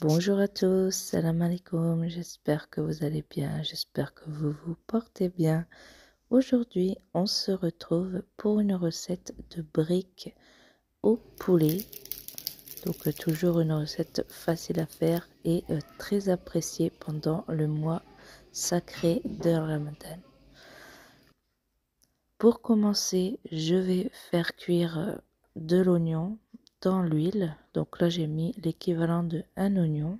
Bonjour à tous, salam alaikum, j'espère que vous allez bien, j'espère que vous vous portez bien. Aujourd'hui, on se retrouve pour une recette de briques au poulet. Donc toujours une recette facile à faire et très appréciée pendant le mois sacré de Ramadan. Pour commencer, je vais faire cuire de l'oignon dans l'huile. Donc là, j'ai mis l'équivalent de un oignon.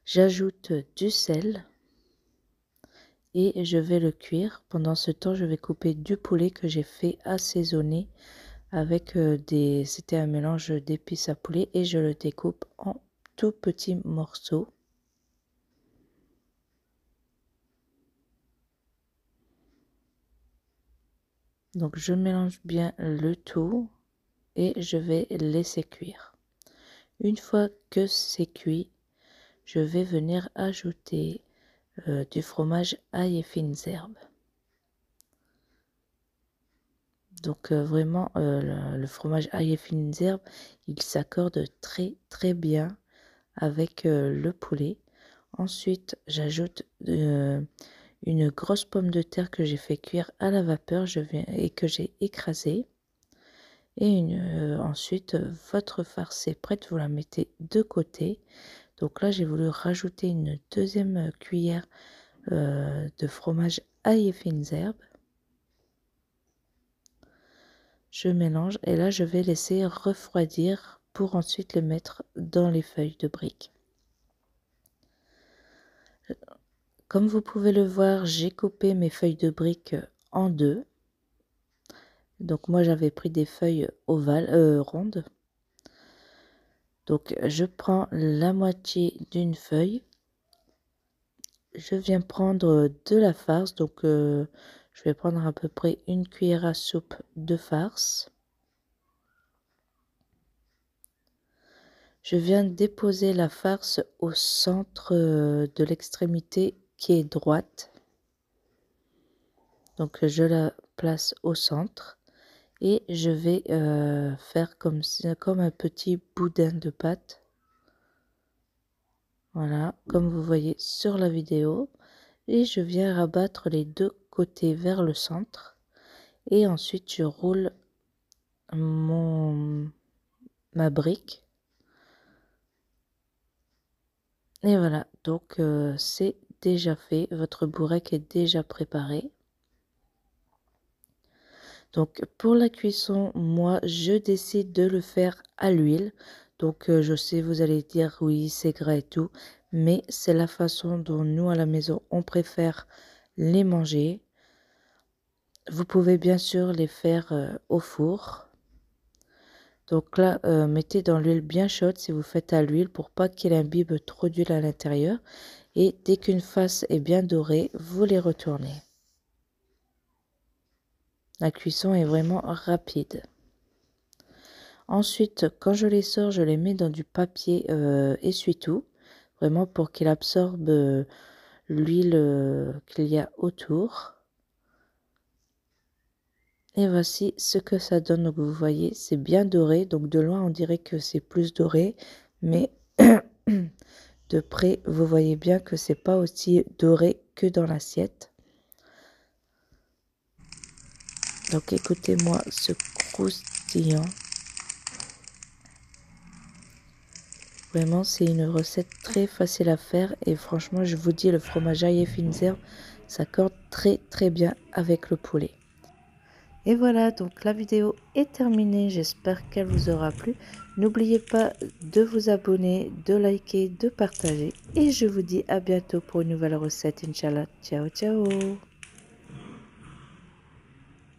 J'ajoute du sel et je vais le cuire. Pendant ce temps, je vais couper du poulet que j'ai fait assaisonner avec c'était un mélange d'épices à poulet et je le découpe en tout petits morceaux. Donc je mélange bien le tout et je vais laisser cuire. Une fois que c'est cuit, je vais venir ajouter du fromage ail et fines herbes. Donc vraiment, le fromage ail et fines herbes, il s'accorde très bien avec le poulet. Ensuite, j'ajoute une grosse pomme de terre que j'ai fait cuire à la vapeur et que j'ai écrasée. Et ensuite, votre farce est prête, vous la mettez de côté. Donc là, j'ai voulu rajouter une deuxième cuillère de fromage ail et fines herbes. Je mélange et là, je vais laisser refroidir pour ensuite les mettre dans les feuilles de briques. Comme vous pouvez le voir, j'ai coupé mes feuilles de briques en deux. Donc moi, j'avais pris des feuilles ovales, rondes. Donc je prends la moitié d'une feuille. Je viens prendre de la farce. Donc je vais prendre à peu près une cuillère à soupe de farce. Je viens déposer la farce au centre de l'extrémité qui est droite. Donc je la place au centre et je vais faire comme un petit boudin de pâte. Voilà, comme vous voyez sur la vidéo. Et je viens rabattre les deux côtés vers le centre. Et ensuite je roule ma brique. Et voilà, donc c'est déjà fait. Votre bourrec est déjà préparé. Donc pour la cuisson, moi je décide de le faire à l'huile. Donc je sais, vous allez dire oui, c'est gras et tout, mais c'est la façon dont nous à la maison on préfère les manger. Vous pouvez bien sûr les faire au four. Donc là, mettez dans l'huile bien chaude si vous faites à l'huile pour pas qu'il imbibe trop d'huile à l'intérieur. Et dès qu'une face est bien dorée, vous les retournez. La cuisson est vraiment rapide. Ensuite, quand je les sors, je les mets dans du papier essuie-tout, vraiment pour qu'il absorbe l'huile qu'il y a autour. Et voici ce que ça donne. Donc vous voyez, c'est bien doré. Donc de loin, on dirait que c'est plus doré, mais de près, vous voyez bien que c'est pas aussi doré que dans l'assiette. Donc écoutez-moi ce croustillant. Vraiment, c'est une recette très facile à faire et franchement, je vous dis, le fromage ail et fines herbes s'accorde très bien avec le poulet. Et voilà, donc la vidéo est terminée. J'espère qu'elle vous aura plu. N'oubliez pas de vous abonner, de liker, de partager. Et je vous dis à bientôt pour une nouvelle recette, Inch'Allah. Ciao, ciao!